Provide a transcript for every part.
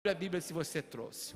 A Bíblia, se você trouxe.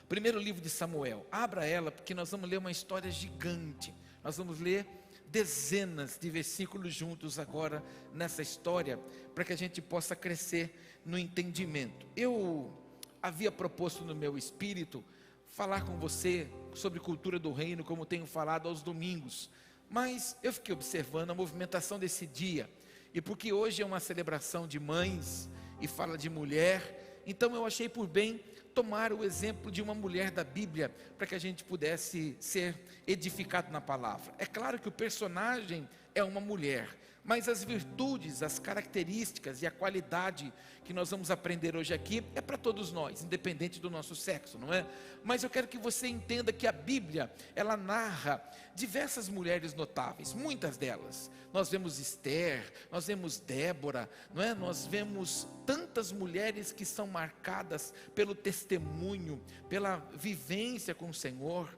Primeiro livro de Samuel. Abra ela, porque nós vamos ler uma história gigante. Nós vamos ler dezenas de versículos juntos agora nessa história, para que a gente possa crescer no entendimento. Eu havia proposto no meu espírito falar com você sobre cultura do reino, como tenho falado aos domingos, mas eu fiquei observando a movimentação desse dia, e porque hoje é uma celebração de mães e fala de mulher, então eu achei por bem tomar o exemplo de uma mulher da Bíblia, para que a gente pudesse ser edificado na palavra. É claro que o personagem é uma mulher, mas as virtudes, as características e a qualidade que nós vamos aprender hoje aqui é para todos nós, independente do nosso sexo, não é? Mas eu quero que você entenda que a Bíblia, ela narra diversas mulheres notáveis, muitas delas. Nós vemos Esther, nós vemos Débora, não é? Nós vemos tantas mulheres que são marcadas pelo testemunho, pela vivência com o Senhor.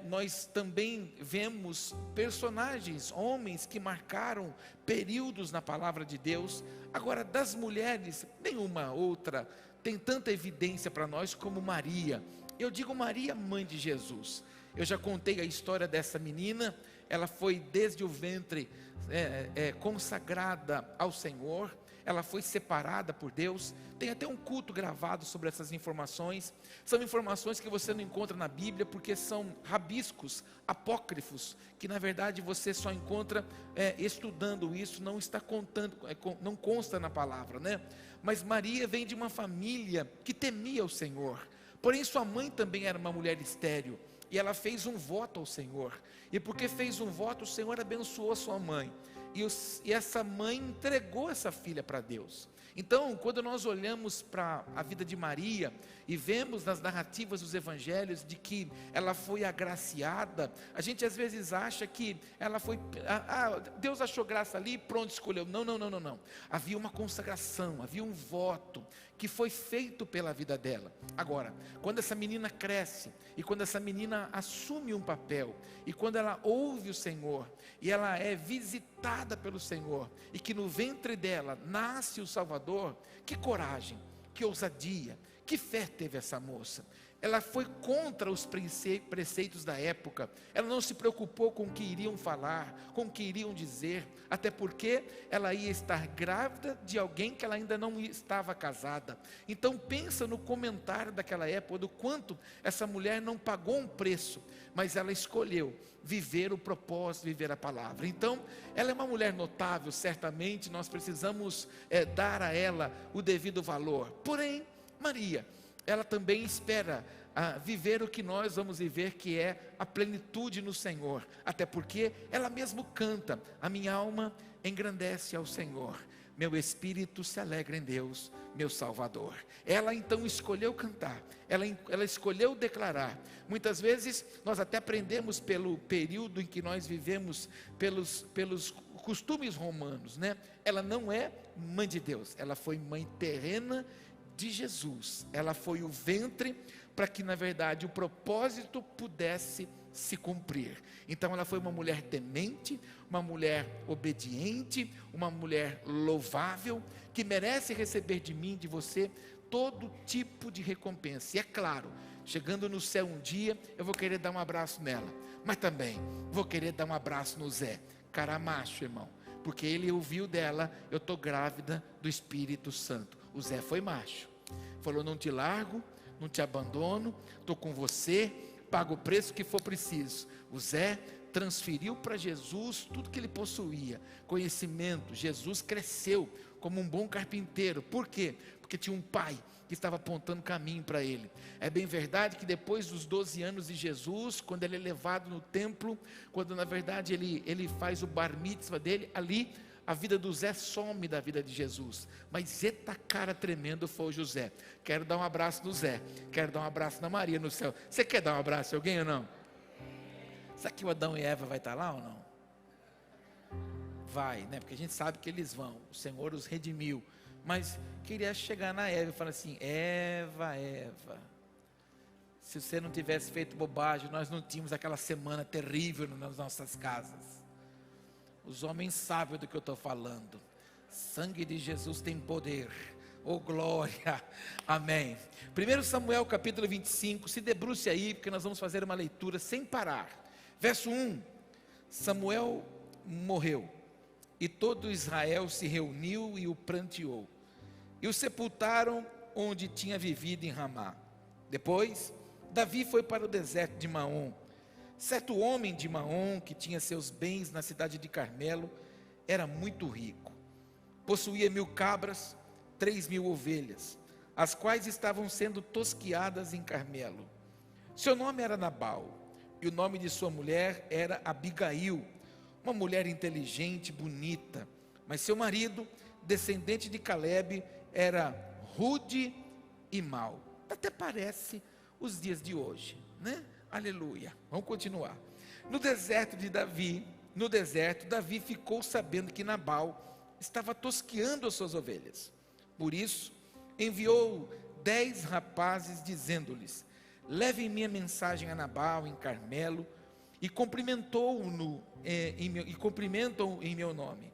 Nós também vemos personagens, homens que marcaram períodos na palavra de Deus. Agora, das mulheres, nenhuma outra tem tanta evidência para nós como Maria. Eu digo Maria, mãe de Jesus. Eu já contei a história dessa menina. Ela foi desde o ventre consagrada ao Senhor. Ela foi separada por Deus. Tem até um culto gravado sobre essas informações. São informações que você não encontra na Bíblia, porque são rabiscos apócrifos, que na verdade você só encontra estudando isso, não está contando, não consta na palavra, né? Mas Maria vem de uma família que temia o Senhor, porém sua mãe também era uma mulher estéril, e ela fez um voto ao Senhor, e porque fez um voto, o Senhor abençoou a sua mãe, e essa mãe entregou essa filha para Deus. Então, quando nós olhamos para a vida de Maria e vemos nas narrativas dos evangelhos de que ela foi agraciada, a gente às vezes acha que ela foi, Deus achou graça ali e pronto, escolheu. Não. Havia uma consagração, havia um voto que foi feito pela vida dela. Agora, quando essa menina cresce, e quando essa menina assume um papel, e quando ela ouve o Senhor, e ela é visitada pelo Senhor, e que no ventre dela nasce o Salvador, que coragem, que ousadia, que fé teve essa moça. Ela foi contra os preceitos da época. Ela não se preocupou com o que iriam falar, com o que iriam dizer, até porque ela ia estar grávida de alguém que ela ainda não estava casada. Então pensa no comentário daquela época, do quanto essa mulher não pagou um preço, mas ela escolheu viver o propósito, viver a palavra. Então ela é uma mulher notável, certamente nós precisamos dar a ela o devido valor. Porém, Maria, ela também espera viver o que nós vamos viver, que é a plenitude no Senhor, até porque ela mesmo canta: a minha alma engrandece ao Senhor, meu espírito se alegra em Deus, meu Salvador. Ela então escolheu cantar, ela escolheu declarar. Muitas vezes nós até aprendemos pelo período em que nós vivemos, pelos costumes romanos, né? Ela não é mãe de Deus, ela foi mãe terrena de Jesus. Ela foi o ventre para que na verdade o propósito pudesse se cumprir. Então ela foi uma mulher temente, uma mulher obediente, uma mulher louvável, que merece receber de mim, de você, todo tipo de recompensa. E é claro, chegando no céu um dia, eu vou querer dar um abraço nela, mas também vou querer dar um abraço no Zé, cara macho, irmão, porque ele ouviu dela: eu estou grávida do Espírito Santo. O Zé foi macho, falou: não te largo, não te abandono, estou com você, pago o preço que for preciso. O Zé transferiu para Jesus tudo que ele possuía, conhecimento. Jesus cresceu como um bom carpinteiro. Por quê? Porque tinha um pai que estava apontando caminho para ele. É bem verdade que depois dos 12 anos de Jesus, quando ele é levado no templo, quando na verdade ele faz o bar mitzvah dele, ali a vida do Zé some da vida de Jesus. Mas eita cara tremendo foi o José. Quero dar um abraço no Zé, quero dar um abraço na Maria no céu. Você quer dar um abraço a alguém ou não? Será que o Adão e Eva vai estar lá ou não? Vai, né? Porque a gente sabe que eles vão. O Senhor os redimiu. Mas queria chegar na Eva e falar assim: Eva, se você não tivesse feito bobagem, nós não tínhamos aquela semana terrível nas nossas casas. Os homens sabem do que eu estou falando. Sangue de Jesus tem poder. Oh glória, amém. 1 Samuel capítulo 25, se debruce aí, porque nós vamos fazer uma leitura sem parar. Verso 1, Samuel morreu, e todo Israel se reuniu e o pranteou, e o sepultaram onde tinha vivido em Ramá. Depois, Davi foi para o deserto de Maom. Certo homem de Maom, que tinha seus bens na cidade de Carmelo, era muito rico. Possuía 1000 cabras, 3000 ovelhas, as quais estavam sendo tosquiadas em Carmelo. Seu nome era Nabal, e o nome de sua mulher era Abigail, uma mulher inteligente, bonita. Mas seu marido, descendente de Calebe, era rude e mau. Até parece os dias de hoje, né? Aleluia. Vamos continuar. No deserto, Davi ficou sabendo que Nabal estava tosqueando as suas ovelhas. Por isso, enviou 10 rapazes, dizendo-lhes: levem minha mensagem a Nabal em Carmelo, e cumprimentam-o em meu nome.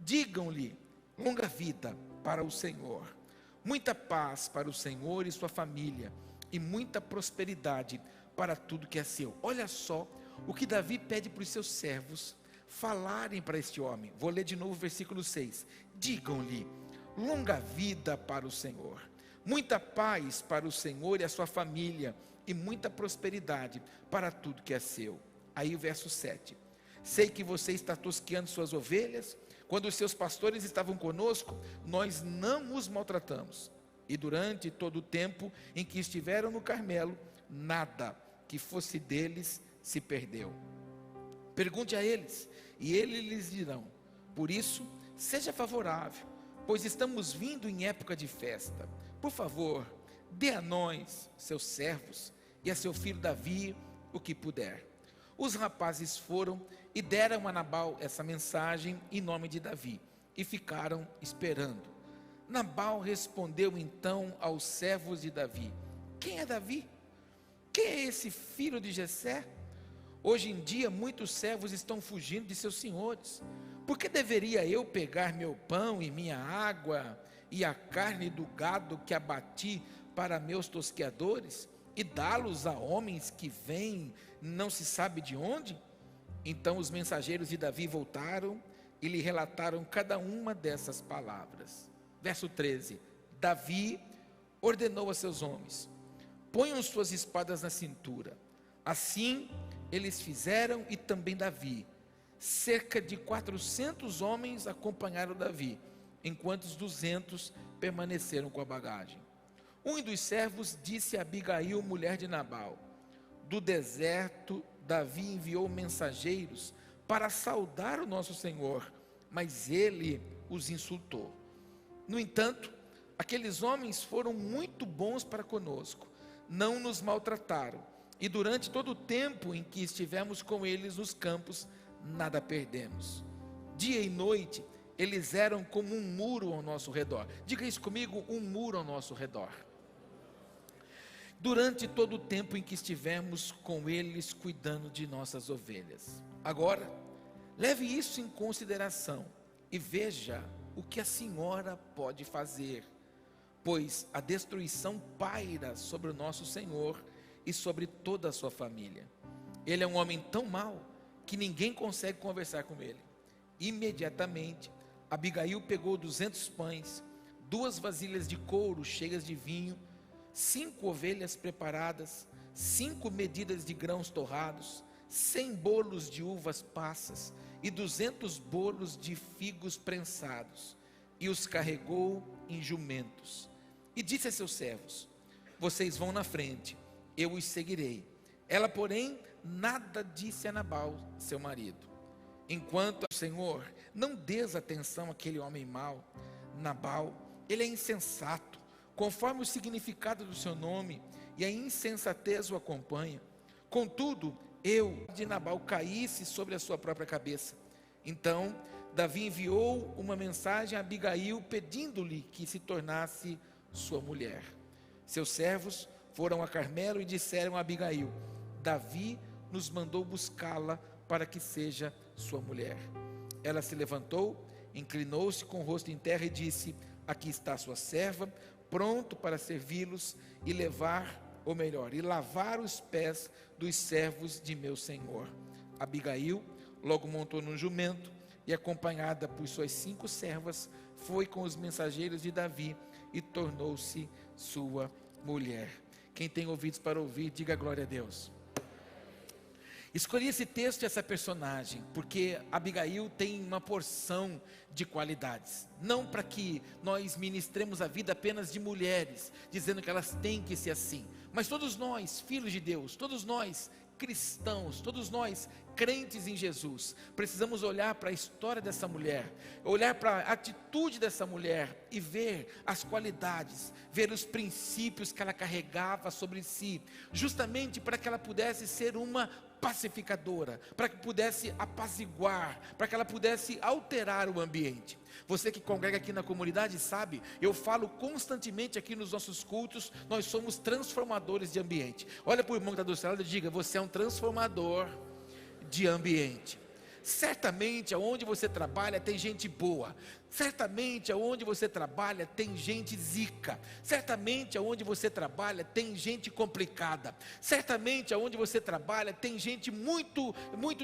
Digam-lhe: longa vida para o Senhor, muita paz para o Senhor e sua família, e muita prosperidade para tudo que é seu. Olha só o que Davi pede para os seus servos falarem para este homem. Vou ler de novo o versículo 6. Digam-lhe: longa vida para o Senhor, muita paz para o Senhor e a sua família, e muita prosperidade para tudo que é seu. Aí o verso 7. Sei que você está tosqueando suas ovelhas. Quando os seus pastores estavam conosco, nós não os maltratamos. E durante todo o tempo em que estiveram no Carmelo, nada que fosse deles se perdeu. Pergunte a eles, e eles lhes dirão. Por isso, seja favorável, pois estamos vindo em época de festa. Por favor, dê a nós, seus servos, e a seu filho Davi, o que puder. Os rapazes foram e deram a Nabal essa mensagem em nome de Davi, e ficaram esperando. Nabal respondeu então aos servos de Davi: quem é Davi? Quem é esse filho de Jessé? Hoje em dia muitos servos estão fugindo de seus senhores. Por que deveria eu pegar meu pão e minha água e a carne do gado que abati para meus tosqueadores e dá-los a homens que vêm não se sabe de onde? Então os mensageiros de Davi voltaram e lhe relataram cada uma dessas palavras. Verso 13. Davi ordenou a seus homens: ponham suas espadas na cintura. Assim eles fizeram, e também Davi. Cerca de 400 homens acompanharam Davi, enquanto os 200 permaneceram com a bagagem. Um dos servos disse a Abigail, mulher de Nabal: do deserto Davi enviou mensageiros para saudar o nosso Senhor, mas ele os insultou. No entanto, aqueles homens foram muito bons para conosco, não nos maltrataram, e durante todo o tempo em que estivemos com eles nos campos, nada perdemos. Dia e noite, eles eram como um muro ao nosso redor. Diga isso comigo: um muro ao nosso redor. Durante todo o tempo em que estivemos com eles cuidando de nossas ovelhas. Agora, leve isso em consideração e veja o que a senhora pode fazer, pois a destruição paira sobre o nosso Senhor e sobre toda a sua família. Ele é um homem tão mau que ninguém consegue conversar com ele. Imediatamente, Abigail pegou 200 pães, 2 vasilhas de couro cheias de vinho, 5 ovelhas preparadas, 5 medidas de grãos torrados, 100 bolos de uvas passas e 200 bolos de figos prensados, e os carregou em jumentos. E disse a seus servos: vocês vão na frente, eu os seguirei. Ela, porém, nada disse a Nabal, seu marido. Enquanto ao Senhor, não dês atenção àquele homem mau. Nabal, ele é insensato, conforme o significado do seu nome, e a insensatez o acompanha. Contudo, eu de Nabal caísse sobre a sua própria cabeça. Então Davi enviou uma mensagem a Abigail, pedindo-lhe que se tornasse sua mulher. Seus servos foram a Carmelo e disseram a Abigail: Davi nos mandou buscá-la para que seja sua mulher. Ela se levantou, inclinou-se com o rosto em terra e disse: aqui está a sua serva, pronto para servi-los e e lavar os pés dos servos de meu senhor. Abigail logo montou num jumento e, acompanhada por suas 5 servas, foi com os mensageiros de Davi e tornou-se sua mulher. Quem tem ouvidos para ouvir, diga glória a Deus. Escolhi esse texto e essa personagem porque Abigail tem uma porção de qualidades. Não para que nós ministremos a vida apenas de mulheres, dizendo que elas têm que ser assim, mas todos nós, filhos de Deus, todos nós cristãos, todos nós crentes em Jesus, precisamos olhar para a história dessa mulher, olhar para a atitude dessa mulher e ver as qualidades, ver os princípios que ela carregava sobre si, justamente para que ela pudesse ser uma pacificadora, para que pudesse apaziguar, para que ela pudesse alterar o ambiente. Você que congrega aqui na comunidade sabe, eu falo constantemente aqui nos nossos cultos, nós somos transformadores de ambiente. Olha para o irmão que está do seu lado e diga: você é um transformador de ambiente. Certamente aonde você trabalha tem gente boa, certamente aonde você trabalha tem gente zica, certamente aonde você trabalha tem gente complicada, certamente aonde você trabalha tem gente muito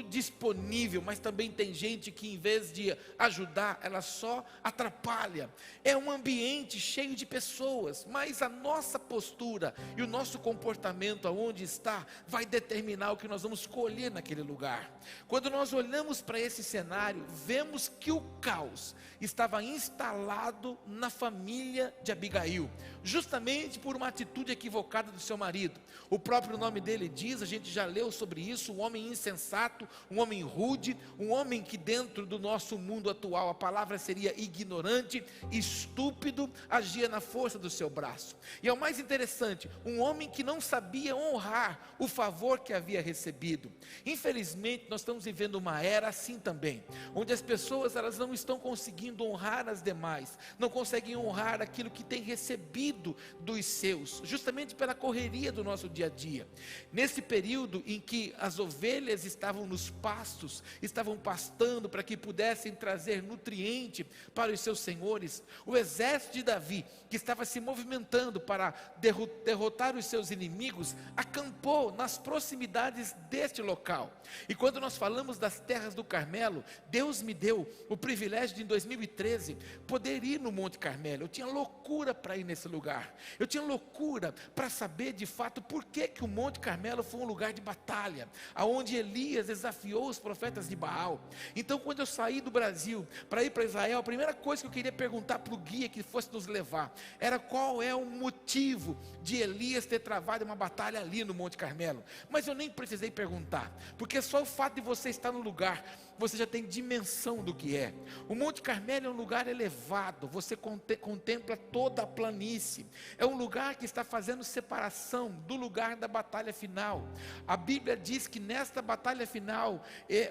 disponível, mas também tem gente que, em vez de ajudar, ela só atrapalha. É um ambiente cheio de pessoas, mas a nossa postura e o nosso comportamento aonde está vai determinar o que nós vamos colher naquele lugar. Quando nós olhamos para esse cenário, vemos que o caos estava instalado na família de Abigail, justamente por uma atitude equivocada do seu marido. O próprio nome dele diz, a gente já leu sobre isso, um homem insensato, um homem rude, um homem que dentro do nosso mundo atual a palavra seria ignorante, estúpido, agia na força do seu braço. E é o mais interessante, um homem que não sabia honrar o favor que havia recebido. Infelizmente nós estamos vivendo uma era assim também, onde as pessoas elas não estão conseguindo honrar as demais, não conseguem honrar aquilo que têm recebido dos seus, justamente pela correria do nosso dia a dia. Nesse período em que as ovelhas estavam nos pastos, estavam pastando para que pudessem trazer nutriente para os seus senhores, o exército de Davi, que estava se movimentando para derrotar os seus inimigos, acampou nas proximidades deste local. E quando nós falamos das terras do Carmelo, Deus me deu o privilégio de, em 2013, poder ir no Monte Carmelo. Eu tinha loucura para ir nesse lugar, eu tinha loucura para saber de fato por que o Monte Carmelo foi um lugar de batalha, aonde Elias desafiou os profetas de Baal. Então, quando eu saí do Brasil para ir para Israel, a primeira coisa que eu queria perguntar para o guia que fosse nos levar, era qual é o motivo de Elias ter travado uma batalha ali no Monte Carmelo. Mas eu nem precisei perguntar, porque só o fato de você estar no lugar, você já tem dimensão do que é. O Monte Carmelo é um lugar elevado, você contempla toda a planície, é um lugar que está fazendo separação do lugar da batalha final. A Bíblia diz que nesta batalha final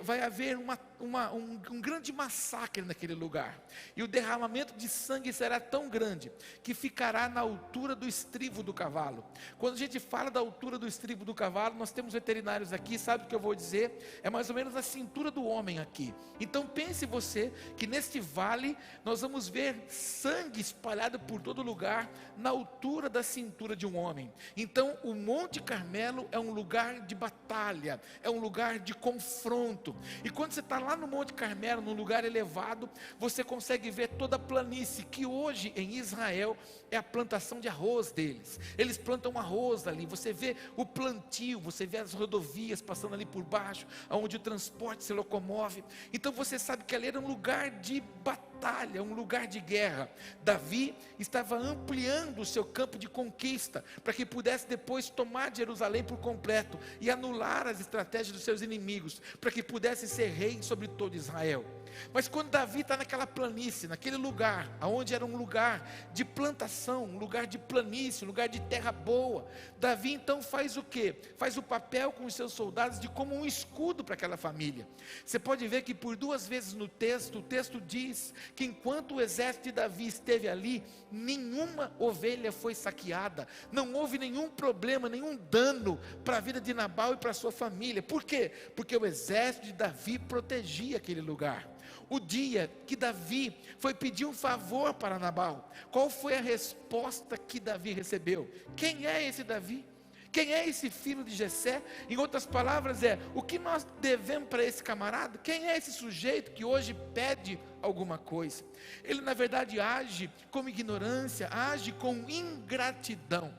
vai haver um grande massacre naquele lugar, e o derramamento de sangue será tão grande, que ficará na altura do estribo do cavalo. Quando a gente fala da altura do estribo do cavalo, nós temos veterinários aqui, sabe o que eu vou dizer? É mais ou menos a cintura do homem aqui. Então pense você, que neste vale, nós vamos ver sangue espalhado por todo lugar, na altura da cintura de um homem. Então o Monte Carmelo é um lugar de batalha, é um lugar de confronto. E quando você está lá no Monte Carmelo, num lugar elevado, você consegue ver toda a planície, que hoje em Israel é a plantação de arroz deles. Eles plantam arroz ali, você vê o plantio, você vê as rodovias passando ali por baixo, onde o transporte se locomove. Então você sabe que ali era um lugar de batalha, um lugar de guerra. Davi estava ampliando o seu campo de conquista, para que pudesse depois tomar Jerusalém por completo, e anular as estratégias dos seus inimigos, para que pudesse ser rei sobre todo Israel. Mas quando Davi está naquela planície, naquele lugar, onde era um lugar de plantação, um lugar de planície, um lugar de terra boa, Davi então faz o quê? Faz o papel com os seus soldados de como um escudo para aquela família. Você pode ver que por 2 vezes no texto, o texto diz que enquanto o exército de Davi esteve ali, nenhuma ovelha foi saqueada, não houve nenhum problema, nenhum dano para a vida de Nabal e para a sua família. Por quê? Porque o exército de Davi protegia aquele lugar. O dia que Davi foi pedir um favor para Nabal, qual foi a resposta que Davi recebeu? Quem é esse Davi? Quem é esse filho de Jessé? Em outras palavras, o que nós devemos para esse camarada? Quem é esse sujeito que hoje pede alguma coisa? Ele na verdade age com ignorância, age com ingratidão.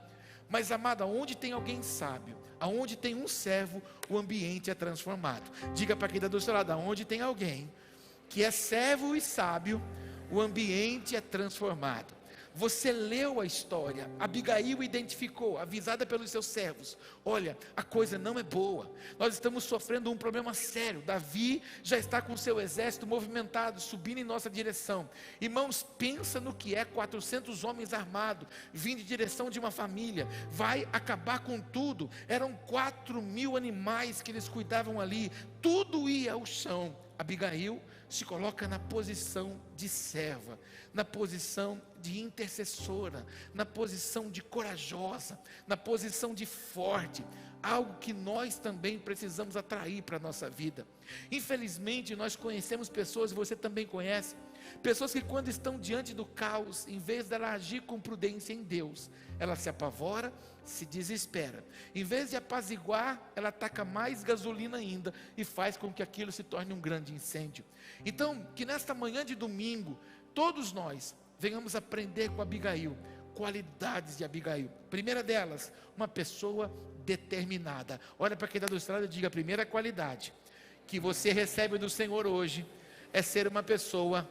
Mas amado, aonde tem alguém sábio, aonde tem um servo, o ambiente é transformado. Diga para quem está do seu lado, aonde tem alguém que é servo e sábio, o ambiente é transformado. Você leu a história, Abigail identificou, avisada pelos seus servos, olha, a coisa não é boa, nós estamos sofrendo um problema sério, Davi já está com seu exército movimentado, subindo em nossa direção. Irmãos, pensa no que é 400 homens armados, vindo em direção de uma família, vai acabar com tudo. Eram 4.000 animais que eles cuidavam ali, tudo ia ao chão. Abigail se coloca na posição de serva, na posição de intercessora, na posição de corajosa, na posição de forte, algo que nós também precisamos atrair para a nossa vida. Infelizmente nós conhecemos pessoas, você também conhece, pessoas que quando estão diante do caos, em vez dela agir com prudência em Deus, ela se apavora, se desespera. Em vez de apaziguar, ela taca mais gasolina ainda e faz com que aquilo se torne um grande incêndio. Então, que nesta manhã de domingo, todos nós venhamos aprender com Abigail, qualidades de Abigail. Primeira delas, uma pessoa determinada. Olha para quem está do outro lado e diga: a primeira qualidade que você recebe do Senhor hoje é ser uma pessoa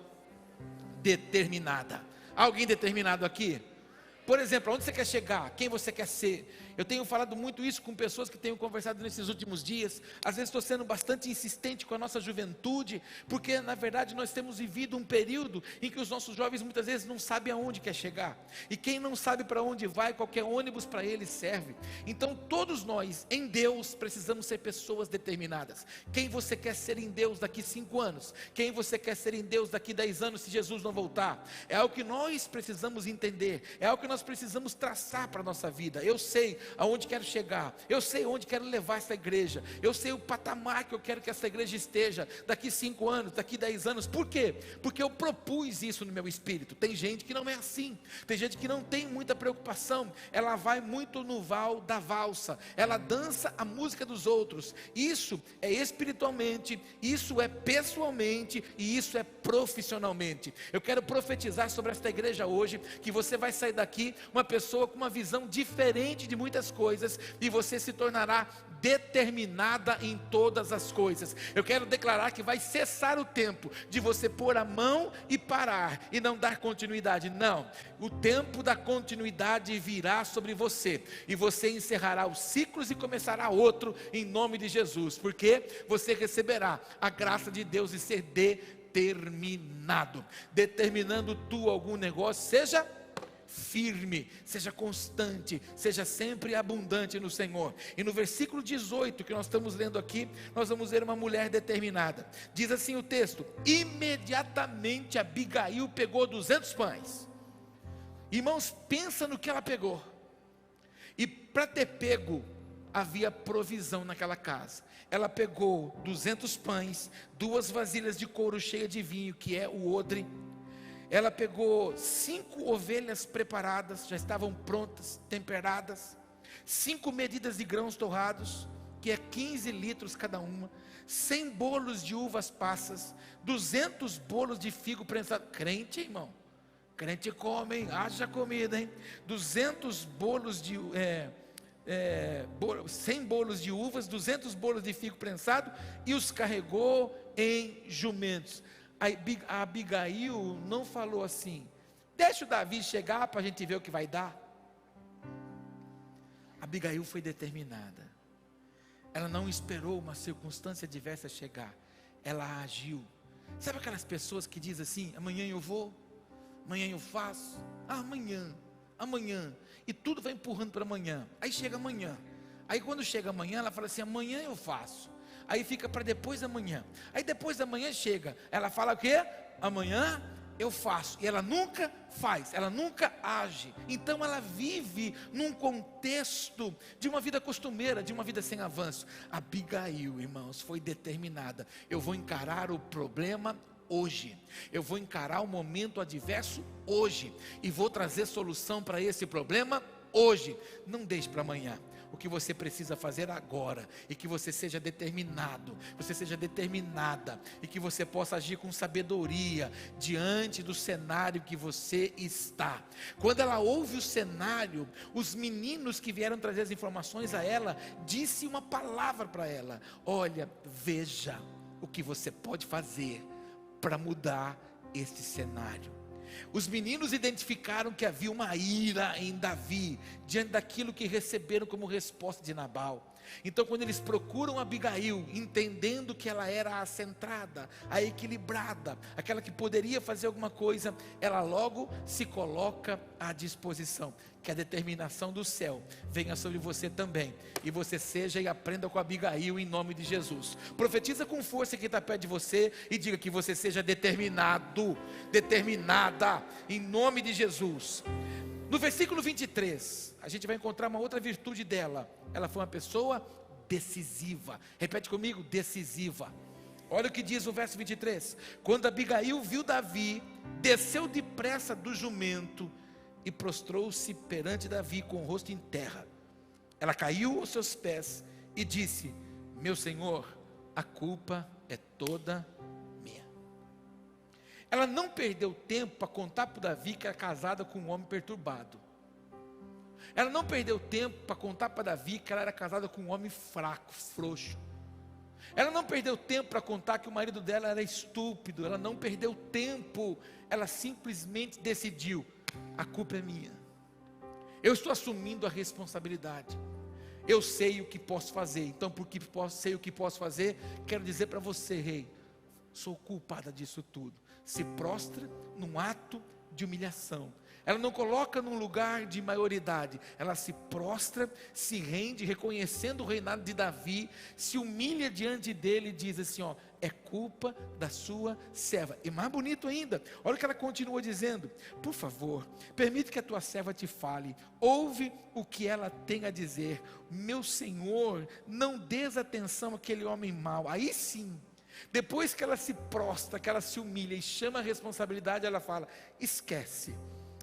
determinada. Alguém determinado aqui? Por exemplo, aonde você quer chegar? Quem você quer ser? Eu tenho falado muito isso com pessoas que tenho conversado nesses últimos dias. Às vezes estou sendo bastante insistente com a nossa juventude, porque na verdade nós temos vivido um período em que os nossos jovens muitas vezes não sabem aonde quer chegar. E quem não sabe para onde vai, qualquer ônibus para ele serve. Então todos nós, em Deus, precisamos ser pessoas determinadas. Quem você quer ser em Deus daqui 5 anos? Quem você quer ser em Deus daqui 10 anos, se Jesus não voltar? É algo que nós precisamos entender, é algo que nós precisamos traçar para a nossa vida. Eu sei aonde quero chegar, eu sei onde quero levar essa igreja, eu sei o patamar que eu quero que essa igreja esteja daqui 5 anos, daqui 10 anos. Por quê? Porque eu propus isso no meu espírito. Tem gente que não é assim, tem gente que não tem muita preocupação, ela vai muito no val da valsa, ela dança a música dos outros. Isso é espiritualmente, isso é pessoalmente e isso é profissionalmente. Eu quero profetizar sobre esta igreja hoje, que você vai sair daqui uma pessoa com uma visão diferente de muitas coisas, e você se tornará determinada em todas as coisas. Eu quero declarar que vai cessar o tempo de você pôr a mão e parar e não dar continuidade. Não, o tempo da continuidade virá sobre você, e você encerrará os ciclos e começará outro em nome de Jesus, porque você receberá a graça de Deus de ser determinado. Determinando tu algum negócio, seja firme, seja constante, seja sempre abundante no Senhor. E no versículo 18 que nós estamos lendo aqui, nós vamos ver uma mulher determinada. Diz assim o texto: imediatamente Abigail pegou 200 pães. Irmãos, pensa no que ela pegou. E para ter pego, havia provisão naquela casa. Ela pegou 200 pães, 2 vasilhas de couro cheias de vinho, que é o odre. Ela pegou 5 ovelhas preparadas, já estavam prontas, temperadas, 5 medidas de grãos torrados, que é 15 litros cada uma, 100 bolos de uvas passas, 200 bolos de figo prensado. Crente, irmão, crente come, hein? Haja comida, hein? 200 bolos de 100 bolos de uvas, 200 bolos de figo prensado, e os carregou em jumentos. A Abigail não falou assim: deixa o Davi chegar para a gente ver o que vai dar. Abigail foi determinada. Ela não esperou uma circunstância adversa chegar, ela agiu. Sabe aquelas pessoas que dizem assim: amanhã eu vou, amanhã eu faço, amanhã, e tudo vai empurrando para amanhã. Aí chega amanhã, aí quando chega amanhã, ela fala assim: amanhã eu faço. Aí fica para depois da manhã. Aí depois da manhã chega, ela fala o quê? Amanhã eu faço. E ela nunca faz, ela nunca age. Então ela vive num contexto de uma vida costumeira, de uma vida sem avanço. Abigail, irmãos, foi determinada. Eu vou encarar o problema hoje. Eu vou encarar o momento adverso hoje e vou trazer solução para esse problema hoje. Não deixe para amanhã. O que você precisa fazer agora, e que você seja determinado, você seja determinada, e que você possa agir com sabedoria diante do cenário que você está. Quando ela ouve o cenário, os meninos que vieram trazer as informações a ela, disse uma palavra para ela: olha, veja o que você pode fazer para mudar este cenário. Os meninos identificaram que havia uma ira em Davi, diante daquilo que receberam como resposta de Nabal. Então, quando eles procuram Abigail, entendendo que ela era a centrada, a equilibrada, aquela que poderia fazer alguma coisa, ela logo se coloca à disposição. Que a determinação do céu venha sobre você também, e você seja e aprenda com Abigail em nome de Jesus. Profetiza com força quem está perto de você e diga que você seja determinado, determinada, em nome de Jesus. No versículo 23, a gente vai encontrar uma outra virtude dela. Ela foi uma pessoa decisiva. Repete comigo: decisiva. Olha o que diz o verso 23. Quando Abigail viu Davi, desceu depressa do jumento e prostrou-se perante Davi com o rosto em terra. Ela caiu aos seus pés e disse: meu senhor, a culpa é toda minha. Ela não perdeu tempo para contar para Davi que era casada com um homem perturbado. Ela não perdeu tempo para contar para Davi que ela era casada com um homem fraco, frouxo. Ela não perdeu tempo para contar que o marido dela era estúpido. Ela não perdeu tempo. Ela simplesmente decidiu: a culpa é minha. Eu estou assumindo a responsabilidade. Eu sei o que posso fazer. Então, porque sei o que posso fazer, quero dizer para você, rei, sou culpada disso tudo. Se prostra num ato de humilhação. Ela não coloca num lugar de maioridade. Ela se prostra, se rende, reconhecendo o reinado de Davi, se humilha diante dele e diz assim: ó, é culpa da sua serva. E mais bonito ainda, olha o que ela continua dizendo: por favor, permite que a tua serva te fale, ouve o que ela tem a dizer. Meu senhor, não dês atenção àquele homem mau. Aí sim, depois que ela se prostra, que ela se humilha e chama a responsabilidade, ela fala: esquece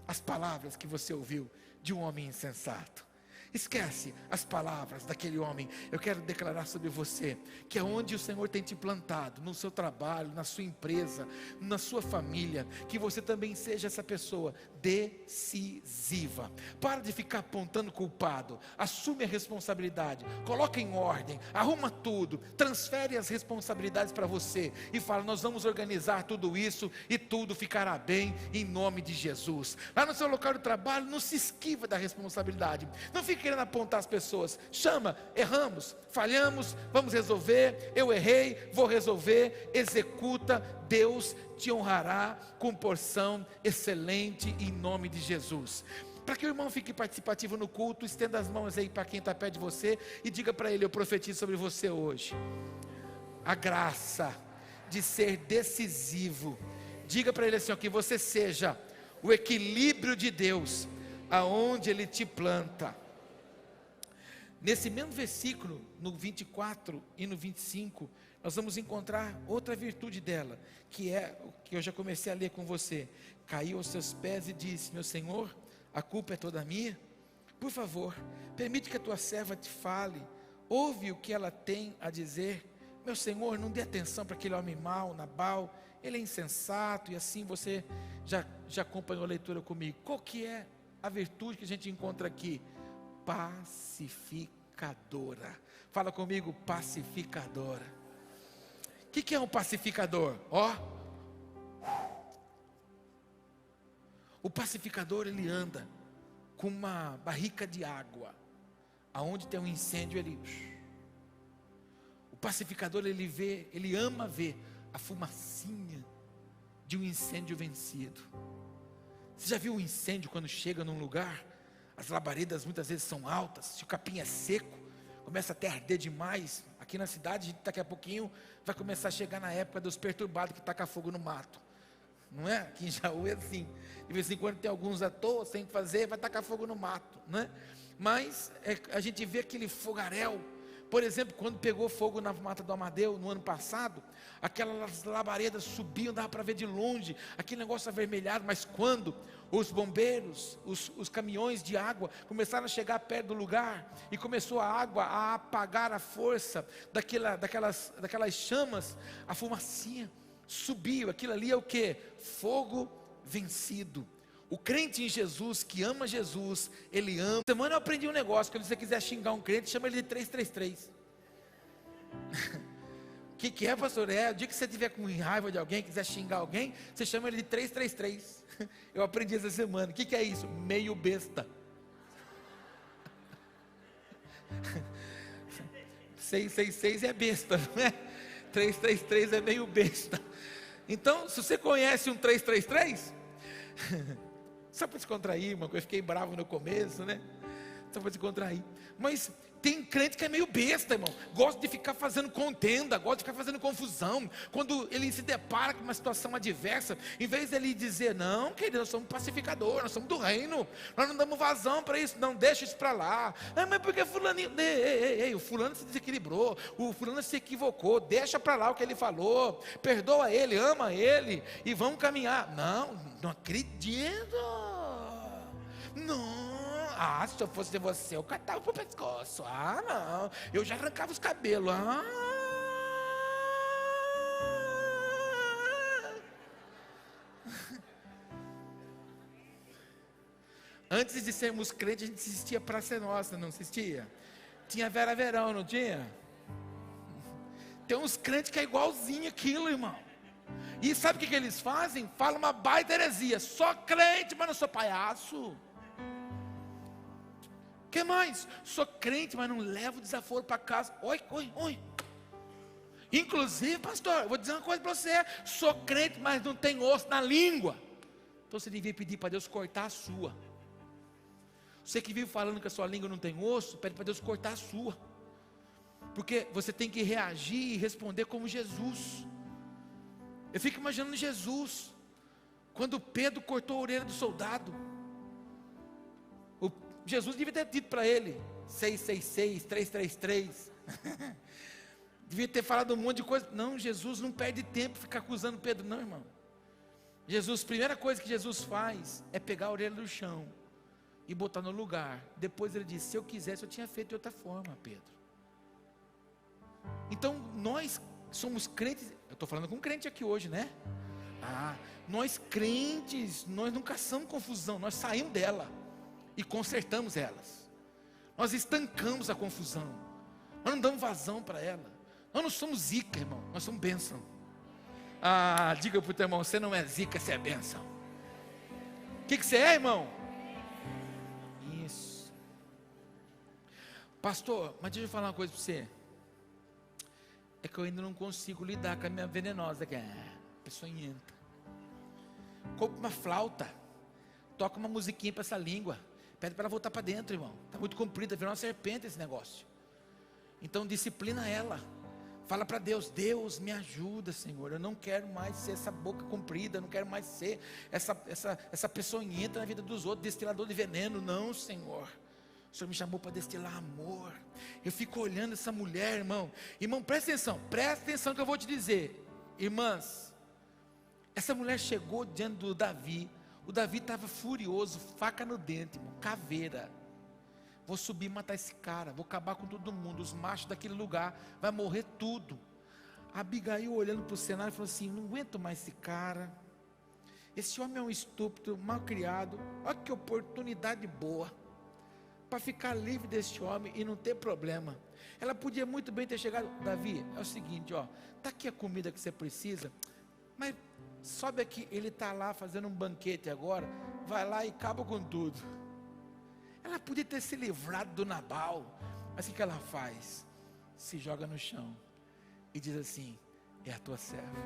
as palavras que você ouviu de um homem insensato. Esquece as palavras daquele homem. Eu quero declarar sobre você que aonde o Senhor tem te plantado, no seu trabalho, na sua empresa, na sua família, que você também seja essa pessoa decisiva. Para de ficar apontando culpado. Assume a responsabilidade. Coloca em ordem. Arruma tudo. Transfere as responsabilidades para você e fala: nós vamos organizar tudo isso e tudo ficará bem em nome de Jesus. Lá no seu local de trabalho, não se esquiva da responsabilidade. Não fique querendo apontar as pessoas. Chama: erramos, falhamos, vamos resolver. Eu errei, vou resolver. Executa. Deus te honrará com porção excelente em nome de Jesus. Para que o irmão fique participativo no culto, estenda as mãos aí para quem está perto de você e diga para ele: eu profetizo sobre você hoje a graça de ser decisivo. Diga para ele assim: ó, que você seja o equilíbrio de Deus aonde Ele te planta. Nesse mesmo versículo, no 24 e no 25, nós vamos encontrar outra virtude dela, que é o que eu já comecei a ler com você. Caiu aos seus pés e disse: meu senhor, a culpa é toda minha. Por favor, permite que a tua serva te fale, ouve o que ela tem a dizer. Meu senhor, não dê atenção para aquele homem mau, Nabal, ele é insensato. E assim você já acompanhou a leitura comigo. Qual que é a virtude que a gente encontra aqui? Pacificadora. Fala comigo: pacificadora. O que é um pacificador? O pacificador, ele anda com uma barrica de água. Aonde tem um incêndio, o pacificador, ele ama ver a fumacinha de um incêndio vencido. Você já viu um incêndio quando chega num lugar? As labaredas muitas vezes são altas. Se o capim é seco, começa até a arder demais. Aqui na cidade, daqui a pouquinho vai começar a chegar na época dos perturbados que tacam fogo no mato. Não é? Aqui em Jaú é assim. De vez em quando tem alguns à toa, sem fazer, vai tacar fogo no mato, não é? Mas a gente vê aquele fogaréu Por exemplo, quando pegou fogo na Mata do Amadeu, no ano passado, aquelas labaredas subiam, dava para ver de longe, aquele negócio avermelhado, mas quando os bombeiros, os caminhões de água começaram a chegar perto do lugar, e começou a água a apagar a força daquelas chamas, a fumacinha subiu. Aquilo ali é o que? Fogo vencido. O crente em Jesus, que ama Jesus, ele ama. Semana eu aprendi um negócio: quando você quiser xingar um crente, chama ele de 333. O que é, pastor? O dia que você tiver com raiva de alguém, quiser xingar alguém, você chama ele de 333. Eu aprendi essa semana. O que é isso? Meio besta. 666 é besta, não é? 333 é meio besta. Então, se você conhece um 333, só para descontrair, irmão, eu fiquei bravo no começo, né? Só para descontrair. Mas tem crente que é meio besta, irmão. Gosta de ficar fazendo contenda, gosta de ficar fazendo confusão. Quando ele se depara com uma situação adversa, em vez dele dizer: não, querido, nós somos pacificadores, nós somos do reino, nós não damos vazão para isso, não, deixa isso para lá. Mas porque fulaninho, ei, o fulano se desequilibrou, o fulano se equivocou, deixa para lá o que ele falou, perdoa ele, ama ele, e vamos caminhar. Não acredito. Não. Se eu fosse você, eu catava pro pescoço. Não, eu já arrancava os cabelos. Antes de sermos crentes, a gente assistia Praça Nossa, não assistia? Tinha Vera Verão, não tinha? Tem uns crentes que é igualzinho aquilo, irmão. E sabe o que eles fazem? Falam uma baita heresia: sou crente, mas não sou palhaço. O que mais? Sou crente, mas não levo desaforo para casa. Oi. Inclusive, pastor, eu vou dizer uma coisa para você: sou crente, mas não tem osso na língua. Então você devia pedir para Deus cortar a sua. Você que vive falando que a sua língua não tem osso, pede para Deus cortar a sua. Porque você tem que reagir e responder como Jesus. Eu fico imaginando Jesus, quando Pedro cortou a orelha do soldado. Jesus devia ter dito para ele: 666, 333. Devia ter falado um monte de coisa. Não, Jesus não perde tempo ficar acusando Pedro, não, irmão. Jesus, primeira coisa que Jesus faz é pegar a orelha do chão e botar no lugar. Depois ele diz: se eu quisesse, eu tinha feito de outra forma, Pedro. Então nós somos crentes. Eu estou falando com um crente aqui hoje, né? Nós crentes, nós não caçamos confusão, nós saímos dela e consertamos elas. Nós estancamos a confusão, nós não damos vazão para ela. Nós não somos zica, irmão, nós somos bênção. Diga para o teu irmão: você não é zica, você é bênção. O que você é, irmão? Isso. Pastor, mas deixa eu falar uma coisa para você. É que eu ainda não consigo lidar com a minha venenosa, que é peçonhenta. Compra uma flauta, toca uma musiquinha para essa língua, pede para ela voltar para dentro, irmão. Está muito comprida, virou uma serpente esse negócio. Então disciplina ela. Fala para Deus: Deus, me ajuda, Senhor. Eu não quero mais ser essa boca comprida, eu não quero mais ser essa peçonhenta na vida dos outros, destilador de veneno. Não, Senhor. O Senhor me chamou para destilar amor. Eu fico olhando essa mulher, irmão. Irmão, presta atenção que eu vou te dizer. Irmãs, essa mulher chegou diante do Davi. O Davi estava furioso, faca no dente, irmão, caveira. Vou subir e matar esse cara, vou acabar com todo mundo, os machos daquele lugar, vai morrer tudo. A Abigail, olhando para o cenário, falou assim: não aguento mais esse cara. Esse homem é um estúpido, mal criado. Olha que oportunidade boa para ficar livre desse homem e não ter problema. Ela podia muito bem ter chegado: Davi, é o seguinte, está aqui a comida que você precisa, mas sobe aqui, ele está lá fazendo um banquete agora, vai lá e acaba com tudo. Ela podia ter se livrado do Nabal, mas o que ela faz? Se joga no chão e diz assim: é a tua serva,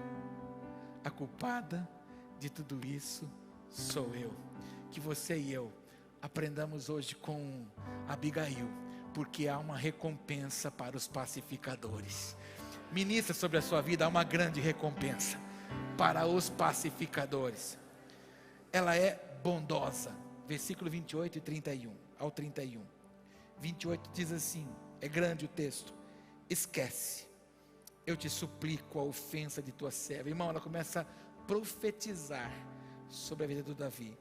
a culpada de tudo isso sou eu. Que você e eu aprendamos hoje com Abigail, porque há uma recompensa para os pacificadores. Ministra sobre a sua vida: há uma grande recompensa para os pacificadores. Ela é bondosa. Versículo 28 e 31 ao 31. 28 diz assim, é grande o texto: esquece, eu te suplico a ofensa de tua serva. Irmão, ela começa a profetizar sobre a vida do Davi.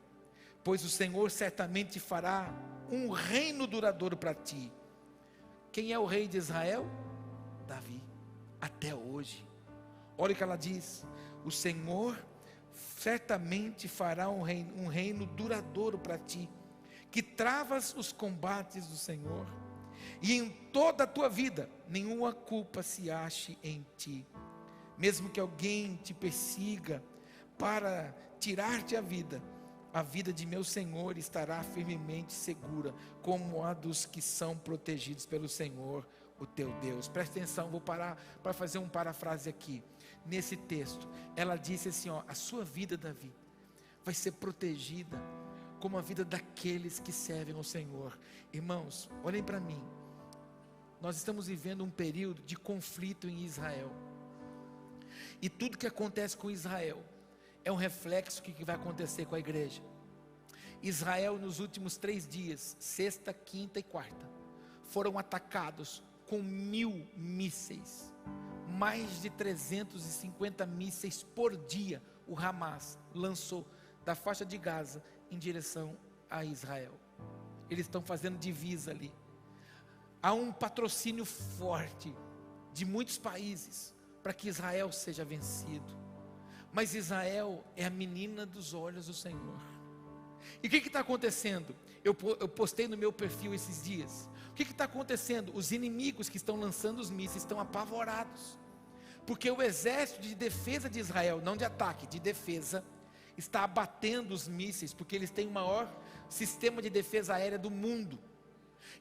Pois o Senhor certamente fará um reino duradouro para ti. Quem é o rei de Israel? Davi, até hoje. Olha o que ela diz: o Senhor certamente fará um reino duradouro para ti, que travas os combates do Senhor, e em toda a tua vida nenhuma culpa se ache em ti. Mesmo que alguém te persiga para tirar-te a vida de meu Senhor estará firmemente segura, como a dos que são protegidos pelo Senhor, o teu Deus. Presta atenção, vou parar para fazer um parafrase aqui. Nesse texto, ela disse assim, a sua vida, Davi, vai ser protegida como a vida daqueles que servem ao Senhor. Irmãos, olhem para mim. Nós estamos vivendo um período de conflito em Israel. E tudo que acontece com Israel é um reflexo do que vai acontecer com a igreja. Israel, nos últimos 3 dias, sexta, quinta e quarta, foram atacados com 1000 mísseis. Mais de 350 mísseis por dia o Hamas lançou da faixa de Gaza em direção a Israel. Eles estão fazendo divisa ali. Há um patrocínio forte de muitos países para que Israel seja vencido. Mas Israel é a menina dos olhos do Senhor. E o que está acontecendo? Eu postei no meu perfil esses dias. O que está acontecendo? Os inimigos que estão lançando os mísseis estão apavorados. Porque o exército de defesa de Israel, não de ataque, de defesa, está abatendo os mísseis, porque eles têm o maior sistema de defesa aérea do mundo.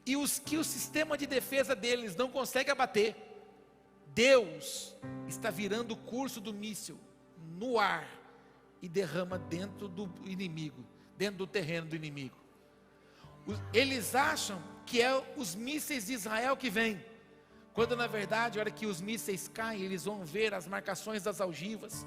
E os que o sistema de defesa deles não consegue abater, Deus está virando o curso do míssil no ar e derrama dentro do inimigo, dentro do terreno do inimigo. Eles acham que é os mísseis de Israel que vêm, quando na verdade, a hora que os mísseis caem, eles vão ver as marcações das algivas,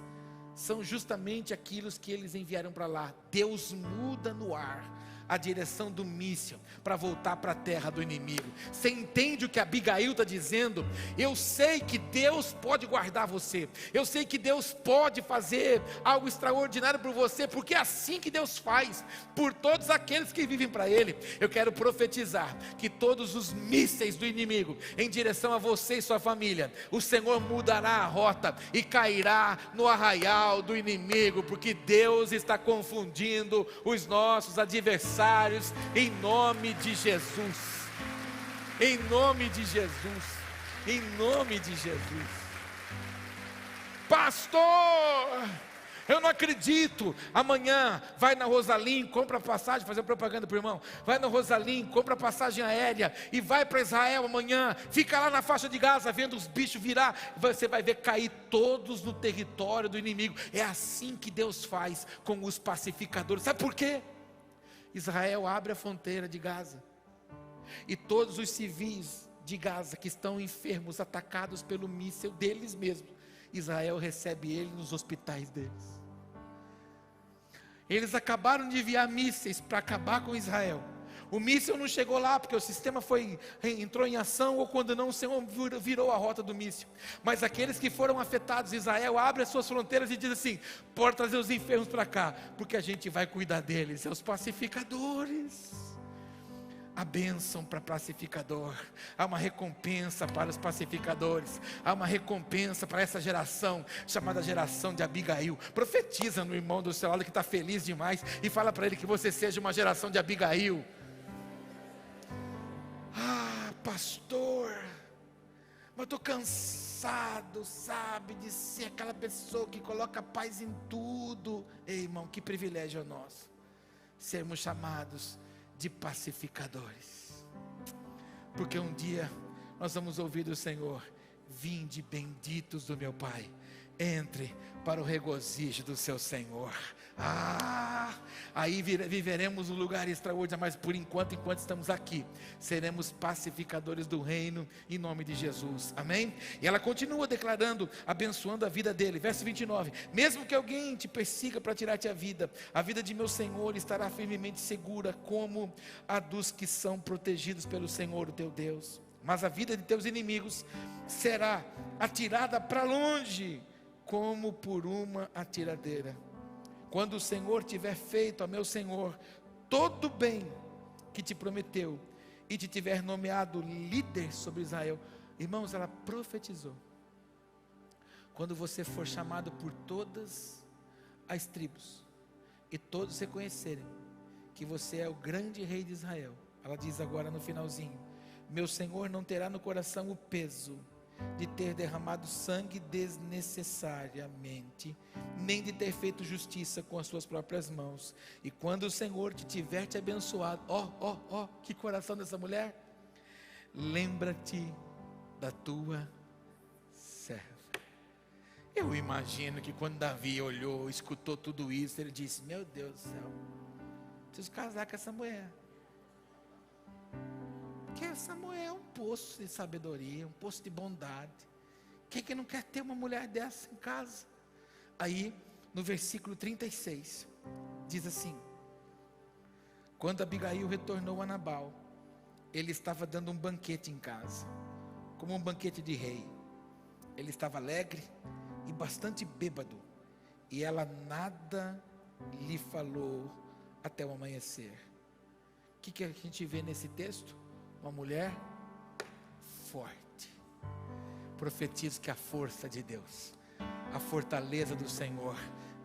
são justamente aquilo que eles enviaram para lá. Deus muda no ar a direção do míssil para voltar para a terra do inimigo. Você entende o que Abigail está dizendo? Eu sei que Deus pode guardar você, eu sei que Deus pode fazer algo extraordinário por você, porque é assim que Deus faz por todos aqueles que vivem para Ele. Eu quero profetizar que todos os mísseis do inimigo em direção a você e sua família, o Senhor mudará a rota e cairá no arraial do inimigo, porque Deus está confundindo os nossos adversários, em nome de Jesus, em nome de Jesus, em nome de Jesus. Pastor, eu não acredito. Amanhã vai na Rosalim, compra passagem, fazer propaganda para o irmão, vai na Rosalim, compra passagem aérea e vai para Israel amanhã, fica lá na faixa de Gaza vendo os bichos virar, você vai ver cair todos no território do inimigo. É assim que Deus faz com os pacificadores. Sabe por quê? Israel abre a fronteira de Gaza, e todos os civis de Gaza que estão enfermos, atacados pelo míssil deles mesmos, Israel recebe eles nos hospitais deles. Eles acabaram de enviar mísseis para acabar com Israel. O míssil não chegou lá porque o sistema entrou em ação, ou quando não, o Senhor virou a rota do míssil. Mas aqueles que foram afetados, Israel abre as suas fronteiras e diz assim: pode trazer os enfermos para cá, porque a gente vai cuidar deles. É os pacificadores. A bênção para pacificador, há uma recompensa para os pacificadores, há uma recompensa para essa geração, chamada geração de Abigail. Profetiza no irmão do seu lado que está feliz demais, e fala para ele que você seja uma geração de Abigail. Ah, pastor, mas eu estou cansado, sabe, de ser aquela pessoa que coloca paz em tudo. Ei, irmão, que privilégio é nosso, sermos chamados de pacificadores, porque um dia nós vamos ouvir do Senhor: vinde benditos do meu Pai, entre para o regozijo do seu Senhor. Aí viveremos um lugar extraordinário, mas por enquanto estamos aqui, seremos pacificadores do reino, em nome de Jesus, amém? E ela continua declarando, abençoando a vida dele, verso 29, mesmo que alguém te persiga para tirar-te a vida de meu Senhor estará firmemente segura, como a dos que são protegidos pelo Senhor, o teu Deus. mas a vida de teus inimigos será atirada para longe, como por uma atiradeira. Quando o Senhor tiver feito a meu Senhor todo o bem que te prometeu, e te tiver nomeado líder sobre Israel. Irmãos, ela profetizou. Quando você for chamado por todas as tribos, e todos reconhecerem que você é o grande rei de Israel, ela diz agora no finalzinho: meu Senhor não terá no coração o peso de ter derramado sangue desnecessariamente, nem de ter feito justiça com as suas próprias mãos. E quando o Senhor tiver te abençoado, que coração dessa mulher, lembra-te da tua serva. Eu imagino que quando Davi olhou, escutou tudo isso, ele disse: meu Deus do céu, preciso casar com essa mulher. Porque essa mulher é um poço de sabedoria, um poço de bondade. Quem que não quer ter uma mulher dessa em casa? Aí, no versículo 36, diz assim: quando Abigail retornou a Nabal, ele estava dando um banquete em casa, como um banquete de rei. Ele estava alegre e bastante bêbado, e ela nada lhe falou até o amanhecer. O que a gente vê nesse texto? Uma mulher forte. Profetizo que a força de Deus, a fortaleza do Senhor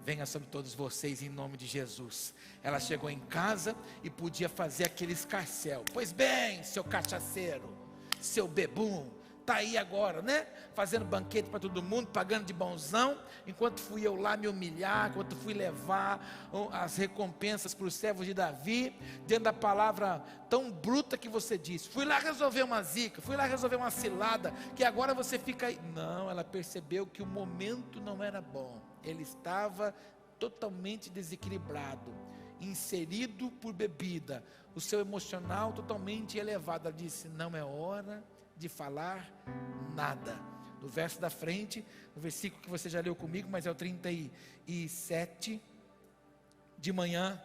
venha sobre todos vocês em nome de Jesus. Ela chegou em casa e podia fazer aquele escarcéu. Pois bem, seu cachaceiro, seu bebum, está aí agora, né? Fazendo banquete para todo mundo, pagando de bonzão, enquanto fui eu lá me humilhar, enquanto fui levar as recompensas para os servos de Davi, dentro da palavra tão bruta que você disse. Fui lá resolver uma zica, fui lá resolver uma cilada, que agora você fica aí. Não, ela percebeu que o momento não era bom. Ele estava totalmente desequilibrado, inserido por bebida, o seu emocional totalmente elevado. Ela disse: não é hora de falar nada. No verso da frente, no versículo que você já leu comigo, mas é o 37, de manhã,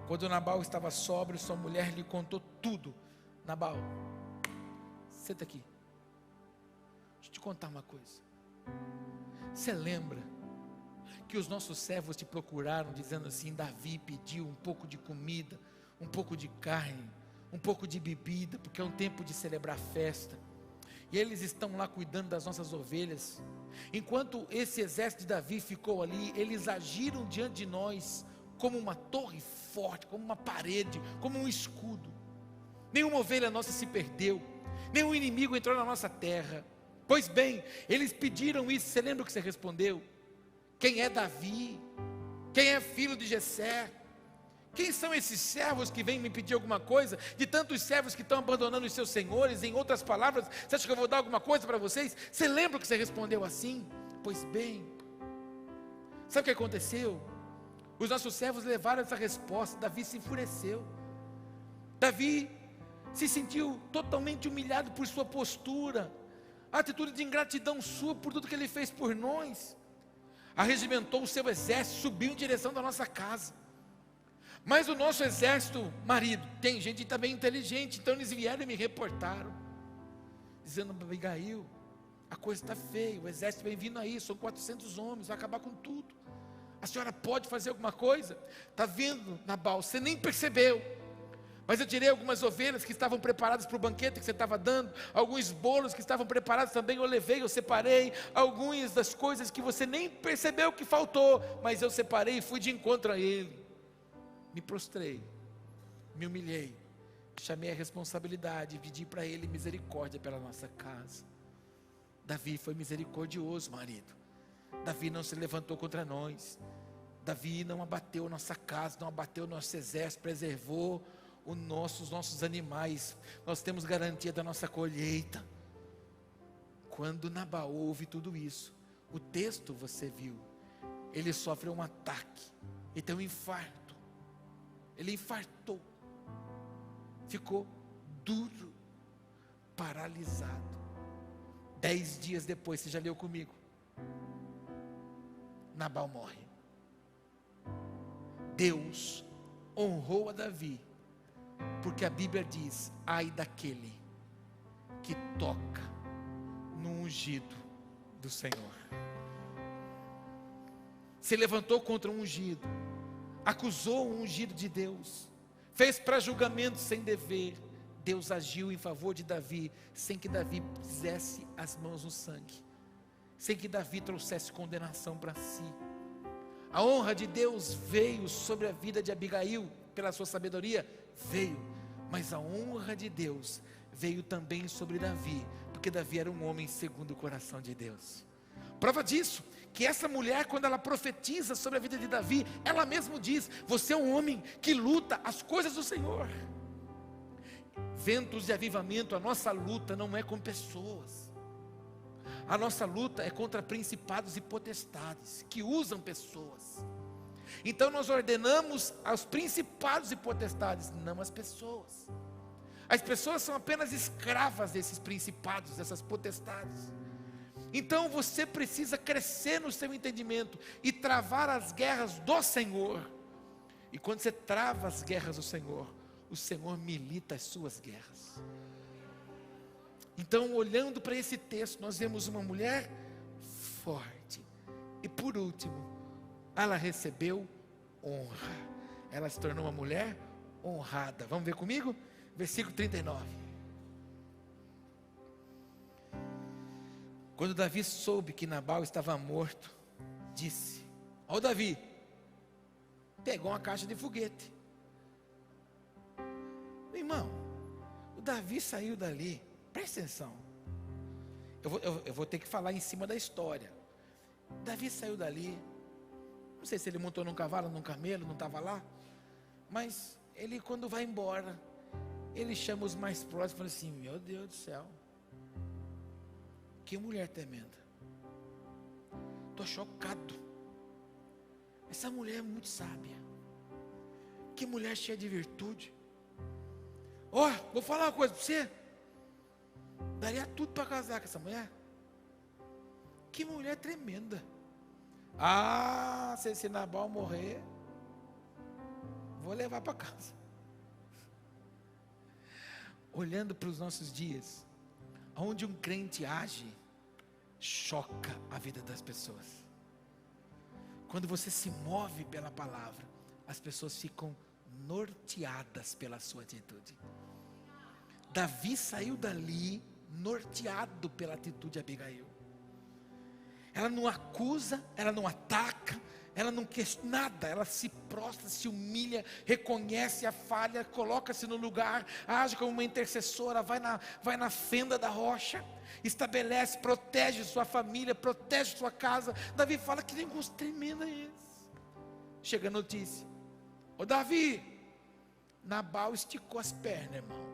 quando Nabal estava sóbrio, sua mulher lhe contou tudo. Nabal, senta aqui, deixa eu te contar uma coisa. Você lembra que os nossos servos te procuraram dizendo assim: Davi pediu um pouco de comida, um pouco de carne, um pouco de bebida, porque é um tempo de celebrar festa, e eles estão lá cuidando das nossas ovelhas. Enquanto esse exército de Davi ficou ali, eles agiram diante de nós como uma torre forte, como uma parede, como um escudo. Nenhuma ovelha nossa se perdeu, nenhum inimigo entrou na nossa terra. Pois bem, eles pediram isso. Você lembra o que você respondeu? Quem é Davi? Quem é filho de Jessé? Quem são esses servos que vêm me pedir alguma coisa? De tantos servos que estão abandonando os seus senhores. Em outras palavras, você acha que eu vou dar alguma coisa para vocês? Você lembra que você respondeu assim? Pois bem, sabe o que aconteceu? Os nossos servos levaram essa resposta. Davi se enfureceu. Davi se sentiu totalmente humilhado por sua postura, a atitude de ingratidão sua por tudo que ele fez por nós. Arregimentou o seu exército, subiu em direção da nossa casa. Mas o nosso exército, marido, tem gente também inteligente, então eles vieram e me reportaram, dizendo: Abigail, a coisa está feia, o exército vem vindo aí, são 400 homens, vai acabar com tudo. A senhora pode fazer alguma coisa? Está vindo, Nabal, você nem percebeu, mas eu tirei algumas ovelhas que estavam preparadas para o banquete que você estava dando, alguns bolos que estavam preparados também, eu levei, eu separei algumas das coisas que você nem percebeu que faltou, mas eu separei e fui de encontro a ele. Me prostrei, me humilhei, chamei a responsabilidade e pedi para ele misericórdia pela nossa casa. Davi foi misericordioso, marido. Davi não se levantou contra nós. Davi não abateu a nossa casa, não abateu o nosso exército, preservou os nossos animais. Nós temos garantia da nossa colheita. Quando Nabal ouve tudo isso, o texto você viu, ele sofre um ataque, ele tem um infarto. Ele infartou, ficou duro, paralisado. 10 dias depois, você já leu comigo, Nabal morre. Deus honrou a Davi, porque a Bíblia diz: ai daquele que toca no ungido do Senhor. Se levantou contra um ungido, acusou o ungido de Deus, fez para julgamento sem dever. Deus agiu em favor de Davi, sem que Davi pusesse as mãos no sangue, sem que Davi trouxesse condenação para si. A honra de Deus veio sobre a vida de Abigail, pela sua sabedoria, veio, mas a honra de Deus veio também sobre Davi, porque Davi era um homem segundo o coração de Deus. Prova disso, que essa mulher, quando ela profetiza sobre a vida de Davi, ela mesma diz: você é um homem que luta as coisas do Senhor. Ventos de avivamento, a nossa luta não é com pessoas, a nossa luta é contra principados e potestades, que usam pessoas. Então nós ordenamos aos principados e potestades, não às pessoas. As pessoas são apenas escravas desses principados, dessas potestades. Então você precisa crescer no seu entendimento e travar as guerras do Senhor. E quando você trava as guerras do Senhor, o Senhor milita as suas guerras. Então, olhando para esse texto, nós vemos uma mulher forte. E por último, ela recebeu honra. Ela se tornou uma mulher honrada. Vamos ver comigo? Versículo 39. Quando Davi soube que Nabal estava morto, disse: ó Davi, pegou uma caixa de foguete. Meu irmão, o Davi saiu dali, presta atenção, eu vou ter que falar em cima da história. Davi saiu dali, não sei se ele montou num cavalo, num camelo, não estava lá, mas ele, quando vai embora, ele chama os mais próximos e fala assim: meu Deus do céu, que mulher tremenda, estou chocado, essa mulher é muito sábia, que mulher cheia de virtude. Vou falar uma coisa para você, daria tudo para casar com essa mulher, que mulher tremenda. Se esse Nabal morrer, vou levar para casa. Olhando para os nossos dias, onde um crente age, choca a vida das pessoas. Quando você se move pela palavra, as pessoas ficam norteadas pela sua atitude. Davi saiu dali norteado pela atitude de Abigail. Ela não acusa, ela não ataca, ela não questiona nada, ela se prostra, se humilha, reconhece a falha, coloca-se no lugar, age como uma intercessora, vai na fenda da rocha, estabelece, protege sua família, protege sua casa. Davi fala: que negócio tremendo é esse? Chega a notícia: ô Davi, Nabal esticou as pernas, irmão,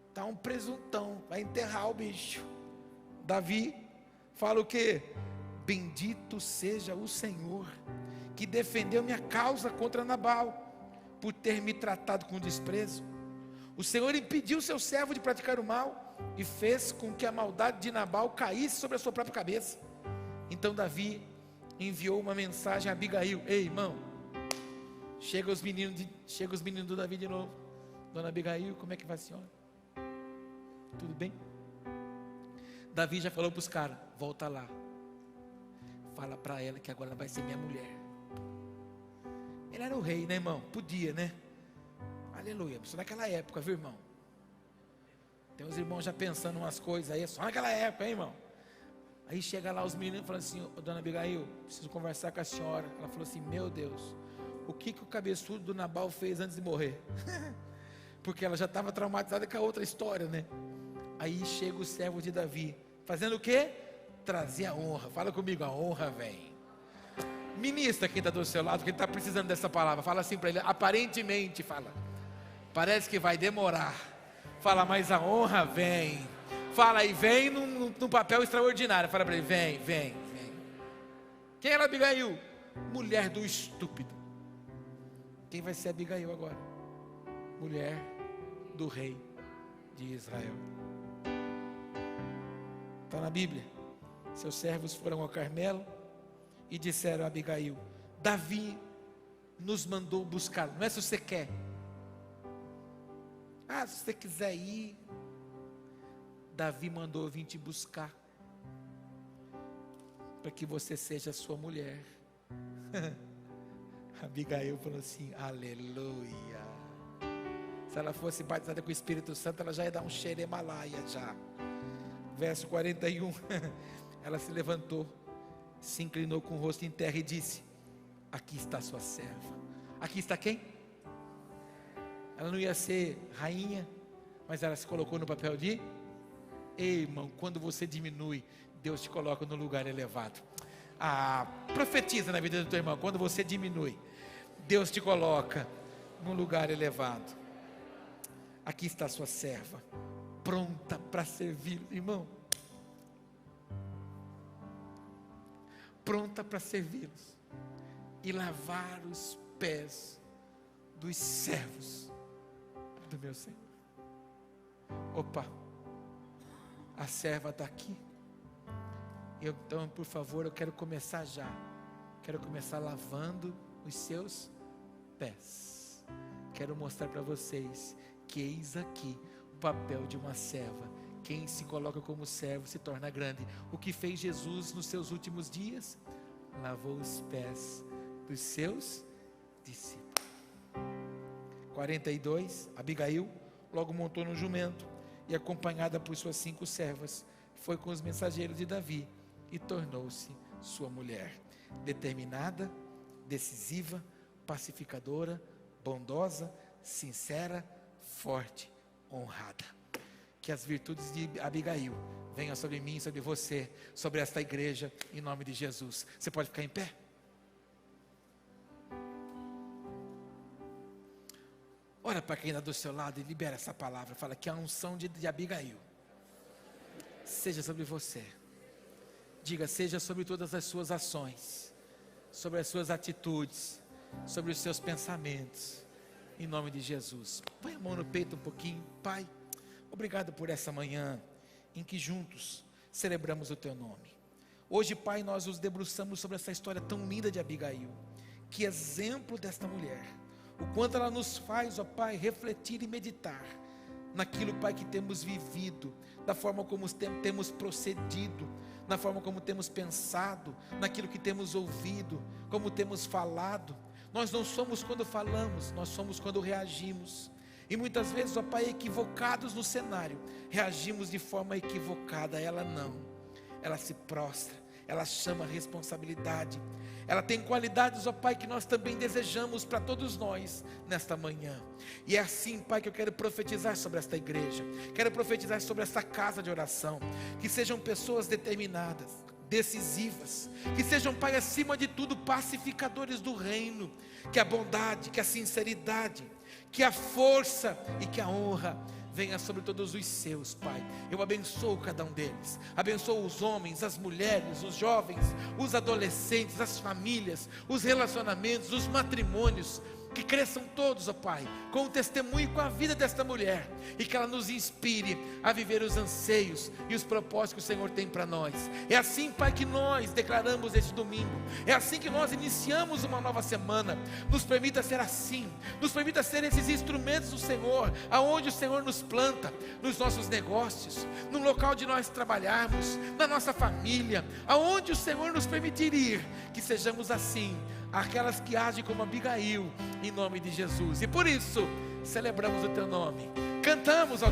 está um presuntão, vai enterrar o bicho. Davi fala o quê? Bendito seja o Senhor, que defendeu minha causa contra Nabal, por ter me tratado com desprezo. O Senhor impediu seu servo de praticar o mal, e fez com que a maldade de Nabal caísse sobre a sua própria cabeça. Então Davi enviou uma mensagem a Abigail: ei, irmão, chega os meninos do Davi de novo. Dona Abigail, como é que vai a senhora? Tudo bem? Davi já falou para os caras: volta lá, fala para ela que agora ela vai ser minha mulher. Ele era o rei, né, irmão? Podia, né? Aleluia, só naquela época, viu, irmão? Tem uns irmãos já pensando umas coisas aí, só naquela época, hein, irmão? Aí chega lá os meninos e falam assim: dona Abigail, preciso conversar com a senhora. Ela falou assim: meu Deus, o que o cabeçudo do Nabal fez antes de morrer? Porque ela já estava traumatizada com a outra história, né? Aí chega o servo de Davi, fazendo o quê? Trazer a honra. Fala comigo: a honra vem. Ministra quem está do seu lado, quem está precisando dessa palavra. Fala assim para ele: aparentemente, fala, parece que vai demorar. Fala, mas a honra vem. Fala, e vem num papel extraordinário. Fala para ele: vem, vem, vem. Quem era Abigail? Mulher do estúpido. Quem vai ser Abigail agora? Mulher do rei de Israel. Está na Bíblia. Seus servos foram ao Carmelo e disseram a Abigail: Davi nos mandou buscar. Não é se você quer. Se você quiser ir, Davi mandou eu vir te buscar, para que você seja sua mulher. Abigail falou assim, aleluia. Se ela fosse batizada com o Espírito Santo, ela já ia dar um xeremalaia já. Verso 41, ela se levantou, se inclinou com o rosto em terra e disse, aqui está sua serva. Aqui está quem? Ela não ia ser rainha, mas ela se colocou no papel de... Ei, irmão, quando você diminui, Deus te coloca no lugar elevado. Profetiza na vida do teu irmão, quando você diminui, Deus te coloca num lugar elevado. Aqui está a sua serva, pronta para servir, irmão. Pronta para servi-los e lavar os pés dos servos do meu Senhor. Opa, a serva está aqui. Então, por favor, eu quero começar já. Quero começar lavando os seus pés. Quero mostrar para vocês que eis aqui o papel de uma serva. Quem se coloca como servo se torna grande. O que fez Jesus nos seus últimos dias? Lavou os pés dos seus discípulos. 42, Abigail logo montou no jumento e, acompanhada por suas 5 servas, foi com os mensageiros de Davi e tornou-se sua mulher. Determinada, decisiva, pacificadora, bondosa, sincera, forte, honrada. Que as virtudes de Abigail venham sobre mim, sobre você, sobre esta igreja, em nome de Jesus. Você pode ficar em pé? Olha para quem está do seu lado e libera essa palavra. Fala que a unção de Abigail seja sobre você. Diga, seja sobre todas as suas ações, sobre as suas atitudes, sobre os seus pensamentos, em nome de Jesus. Põe a mão no peito um pouquinho. Pai, obrigado por essa manhã em que juntos celebramos o teu nome. Hoje, Pai, nós nos debruçamos sobre essa história tão linda de Abigail. Que exemplo desta mulher, o quanto ela nos faz, ó Pai, refletir e meditar naquilo, Pai, que temos vivido, da forma como temos procedido, na forma como temos pensado, naquilo que temos ouvido, como temos falado. Nós não somos quando falamos, nós somos quando reagimos. E muitas vezes, ó Pai, equivocados no cenário, reagimos de forma equivocada. Ela não, ela se prostra, ela chama a responsabilidade. Ela tem qualidades, ó Pai, que nós também desejamos para todos nós nesta manhã. E é assim, Pai, que eu quero profetizar sobre esta igreja. Quero profetizar sobre esta casa de oração. Que sejam pessoas determinadas, decisivas. Que sejam, Pai, acima de tudo, pacificadores do reino. Que a bondade, que a sinceridade, que a força e que a honra venha sobre todos os seus, Pai. Eu abençoo cada um deles. Abençoo os homens, as mulheres, os jovens, os adolescentes, as famílias, os relacionamentos, os matrimônios. Que cresçam todos, ó Pai, com o testemunho e com a vida desta mulher. E que ela nos inspire a viver os anseios e os propósitos que o Senhor tem para nós. É assim, Pai, que nós declaramos este domingo. É assim que nós iniciamos uma nova semana. Nos permita ser assim. Nos permita ser esses instrumentos do Senhor, aonde o Senhor nos planta, nos nossos negócios, no local de nós trabalharmos, na nossa família, aonde o Senhor nos permitir ir. Que sejamos assim, aquelas que agem como Abigail, em nome de Jesus. E por isso, celebramos o teu nome, cantamos ao